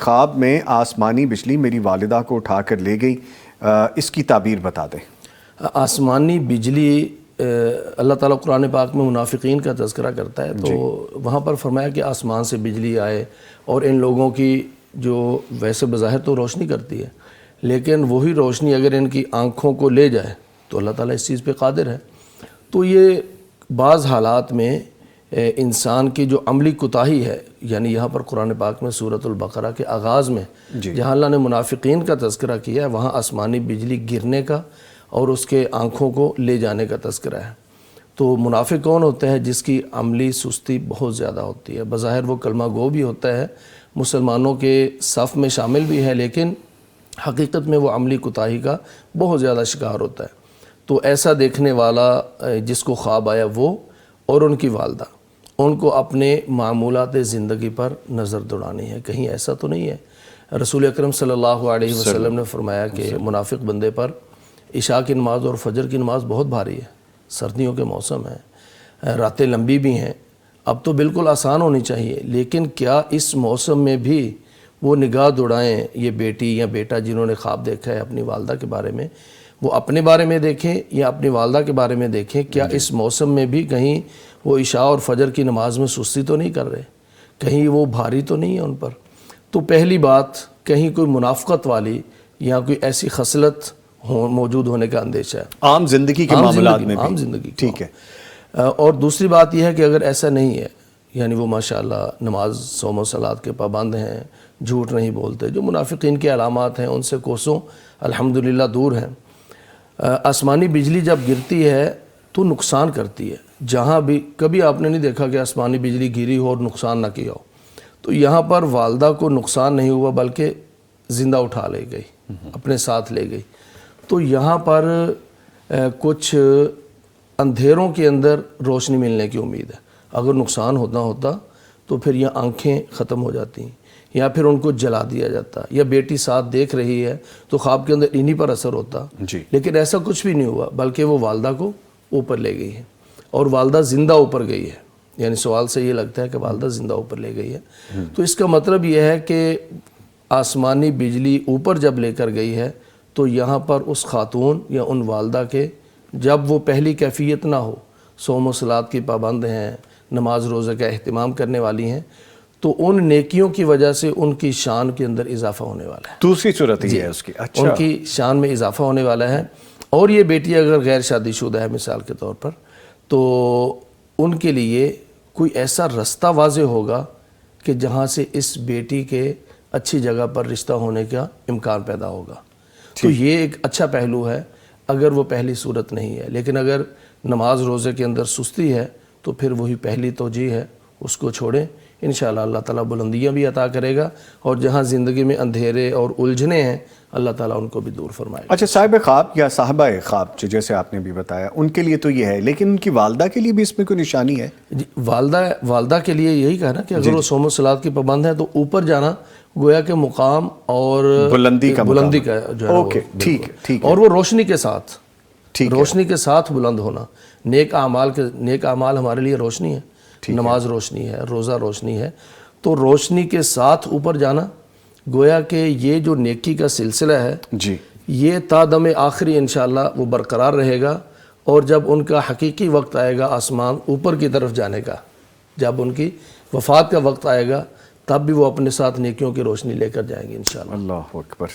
خواب میں آسمانی بجلی میری والدہ کو اٹھا کر لے گئی، اس کی تعبیر بتا دیں۔ آسمانی بجلی اللہ تعالیٰ قرآن پاک میں منافقین کا تذکرہ کرتا ہے، تو وہاں پر فرمایا کہ آسمان سے بجلی آئے اور ان لوگوں کی جو ویسے بظاہر تو روشنی کرتی ہے، لیکن وہی روشنی اگر ان کی آنکھوں کو لے جائے تو اللہ تعالیٰ اس چیز پہ قادر ہے۔ تو یہ بعض حالات میں انسان کی جو عملی کوتاہی ہے، یعنی یہاں پر قرآن پاک میں سورۃ البقرہ کے آغاز میں جہاں اللہ نے منافقین کا تذکرہ کیا ہے، وہاں آسمانی بجلی گرنے کا اور اس کے آنکھوں کو لے جانے کا تذکرہ ہے۔ تو منافق کون ہوتا ہے؟ جس کی عملی سستی بہت زیادہ ہوتی ہے، بظاہر وہ کلمہ گو بھی ہوتا ہے، مسلمانوں کے صف میں شامل بھی ہے، لیکن حقیقت میں وہ عملی کوتاہی کا بہت زیادہ شکار ہوتا ہے۔ تو ایسا دیکھنے والا جس کو خواب آیا وہ اور ان کی والدہ، ان کو اپنے معمولات زندگی پر نظر دوڑانی ہے، کہیں ایسا تو نہیں ہے۔ رسول اکرم صلی اللہ علیہ وسلم نے فرمایا کہ منافق بندے پر عشاء کی نماز اور فجر کی نماز بہت بھاری ہے، سردیوں کے موسم ہیں، راتیں لمبی بھی ہیں، اب تو بالکل آسان ہونی چاہیے، لیکن کیا اس موسم میں بھی وہ نگاہ دوڑائیں؟ یہ بیٹی یا بیٹا جنہوں نے خواب دیکھا ہے اپنی والدہ کے بارے میں، وہ اپنے بارے میں دیکھیں یا اپنی والدہ کے بارے میں دیکھیں، کیا اس موسم میں بھی کہیں وہ عشاء اور فجر کی نماز میں سستی تو نہیں کر رہے، کہیں وہ بھاری تو نہیں ہے ان پر؟ تو پہلی بات، کہیں کوئی منافقت والی یا کوئی ایسی خصلت موجود ہونے کا اندیشہ ہے عام زندگی کے معاملات میں بھی، عام زندگی ٹھیک ہے۔ اور دوسری بات یہ ہے کہ اگر ایسا نہیں ہے، یعنی وہ ماشاءاللہ نماز صوم و صلات کے پابند ہیں، جھوٹ نہیں بولتے، جو منافقین کے علامات ہیں ان سے کوسوں الحمدللہ دور ہیں، آسمانی بجلی جب گرتی ہے تو نقصان کرتی ہے، جہاں بھی کبھی آپ نے نہیں دیکھا کہ آسمانی بجلی گری ہو اور نقصان نہ کیا ہو۔ تو یہاں پر والدہ کو نقصان نہیں ہوا بلکہ زندہ اٹھا لے گئی، اپنے ساتھ لے گئی۔ تو یہاں پر کچھ اندھیروں کے اندر روشنی ملنے کی امید ہے، اگر نقصان ہوتا تو پھر یہ آنکھیں ختم ہو جاتی ہیں یا پھر ان کو جلا دیا جاتا، یا بیٹی ساتھ دیکھ رہی ہے تو خواب کے اندر انہی پر اثر ہوتا، لیکن ایسا کچھ بھی نہیں ہوا، بلکہ وہ والدہ کو اوپر لے گئی ہے اور والدہ زندہ اوپر گئی ہے، یعنی سوال سے یہ لگتا ہے کہ والدہ زندہ اوپر لے گئی ہے۔ تو اس کا مطلب یہ ہے کہ آسمانی بجلی اوپر جب لے کر گئی ہے تو یہاں پر اس خاتون یا ان والدہ کے جب وہ پہلی کیفیت نہ ہو، صوم و صلات کی پابند ہیں، نماز روزہ کا اہتمام کرنے والی ہیں، تو ان نیکیوں کی وجہ سے ان کی شان کے اندر اضافہ ہونے والا ہے۔ دوسری صورت یہ ہے اس کی، اچھا، ان کی شان میں اضافہ ہونے والا ہے۔ اور یہ بیٹی اگر غیر شادی شدہ ہے مثال کے طور پر، تو ان کے لیے کوئی ایسا رستہ واضح ہوگا کہ جہاں سے اس بیٹی کے اچھی جگہ پر رشتہ ہونے کا امکان پیدا ہوگا۔ تو یہ ایک اچھا پہلو ہے اگر وہ پہلی صورت نہیں ہے، لیکن اگر نماز روزے کے اندر سستی ہے تو پھر وہی پہلی توجیہ ہے، اس کو چھوڑیں، انشاءاللہ اللہ تعالیٰ بلندیاں بھی عطا کرے گا، اور جہاں زندگی میں اندھیرے اور الجھنے ہیں اللہ تعالیٰ ان کو بھی دور فرمائے گا۔ اچھا، صاحب خواب یا صاحبہ خواب جیسے آپ نے بھی بتایا، ان کے لیے تو یہ ہے، لیکن ان کی والدہ کے لیے بھی اس میں کوئی نشانی ہے؟ جی، والدہ کے لیے یہی کہا نا کہ اگر وہ صوم و صلات کی پابند ہے تو اوپر جانا گویا کہ مقام اور بلندی کا جو ہے اوکے، ٹھیک ہے، اور وہ روشنی کے ساتھ بلند ہونا۔ نیک اعمال ہمارے لیے روشنی ہے، نماز روشنی ہے، روزہ روشنی ہے، تو روشنی کے ساتھ اوپر جانا، گویا کہ یہ جو نیکی کا سلسلہ ہے یہ تا دم آخری انشاءاللہ وہ برقرار رہے گا، اور جب ان کا حقیقی وقت آئے گا آسمان اوپر کی طرف جانے کا، جب ان کی وفات کا وقت آئے گا، تب بھی وہ اپنے ساتھ نیکیوں کی روشنی لے کر جائیں گے انشاءاللہ۔ اللہ اکبر۔